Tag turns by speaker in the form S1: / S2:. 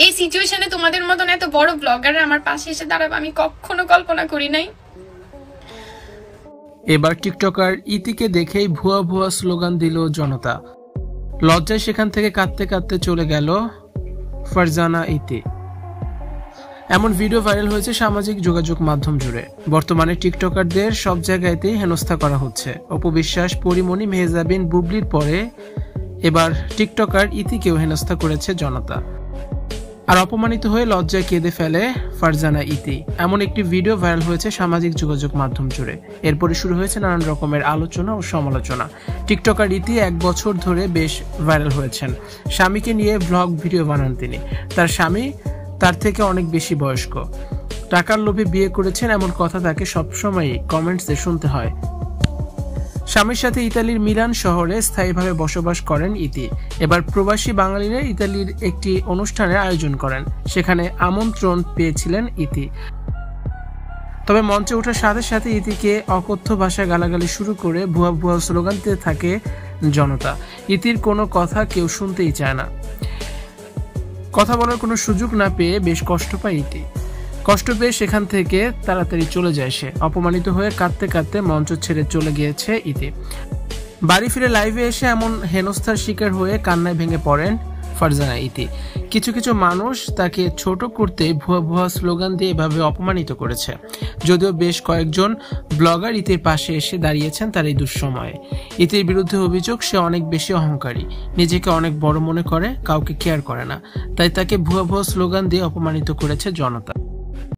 S1: এই সিচুয়েশনে তোমাদের মতন এত বড় ব্লগাররা আমার পাশে এসে দাঁড়াবে আমি কখনো কল্পনা করি নাই।
S2: এবার টিকটকার ইতিকে দেখেই ভুয়া ভুয়া স্লোগান দিল জনতা। লজ্জায় সেখান থেকে কাঁদতে কাঁদতে চলে গেল ফারজানা ইতি। এমন ভিডিও ভাইরাল হয়েছে সামাজিক যোগাযোগ মাধ্যম জুড়ে। বর্তমানে টিকটকারদের সব জায়গাতেই হেনস্থা করা হচ্ছে। অপু বিশ্বাস, পরিমণি, মেহজাবিন, বুবলির পরে এবার টিকটকার ইতিকেও হেনস্থা করেছে জনতা। আর অপমানিত হয়ে লজ্জায় কেঁদে ফেলে ফারজানা ইতি। এমন একটি ভিডিও ভাইরাল হয়েছে সামাজিক যোগাযোগ মাধ্যম জুড়ে। এরপরে শুরু হয়েছে নানান রকমের আলোচনা ও সমালোচনা। টিকটকার ইতি 1 বছর ধরে বেশ ভাইরাল হয়েছেন। স্বামীকে নিয়ে ব্লগ ভিডিও বানান তিনি। তার স্বামী তার থেকে অনেক বেশি বয়স্ক। টাকার লোভে বিয়ে করেছেন এমন কথা তাকে সবসময়ই কমেন্টসে শুনতে হয়। স্বামীর সাথে ইতালির মিলান শহরে স্থায়ীভাবে বসবাস করেন ইতি। এবার প্রবাসী বাঙালিরা ইতালির একটি অনুষ্ঠানের আয়োজন করেন। সেখানে আমন্ত্রণ পেয়েছিলেন ইতি। তবে মঞ্চে ওঠার সাথে সাথে ইতিকে অকথ্য ভাষায় গালাগালি শুরু করে ভুয়া ভুয়া স্লোগান দিতে থাকে জনতা। ইতির কোনো কথা কেউ শুনতেই চায় না। কথা বলার কোনো সুযোগ না পেয়ে বেশ কষ্ট পায় ইতি। কষ্ট পেয়ে সেখান থেকে তাড়াতাড়ি চলে যায় সে। অপমানিত হয়ে কাঁদতে কাঁদতে মঞ্চ ছেড়ে চলে গিয়েছে ইতি। বাড়ি ফিরে লাইভে এসে এমন হেনস্থার শিকার হয়ে কান্নায় ভেঙে পড়েন ফারজানা ইতি। কিছু কিছু মানুষ তাকে ছোট করতে ভুয়া ভুয়া স্লোগান দিয়ে এভাবে অপমানিত করেছে। যদিও বেশ কয়েকজন ব্লগার ইতির পাশে এসে দাঁড়িয়েছেন তার এই দুঃসময়ে। ইতির বিরুদ্ধে অভিযোগ সে অনেক বেশি অহংকারী, নিজেকে অনেক বড় মনে করে, কাউকে কেয়ার করে না। তাই তাকে ভুয়া ভুয়া স্লোগান দিয়ে অপমানিত করেছে জনতা।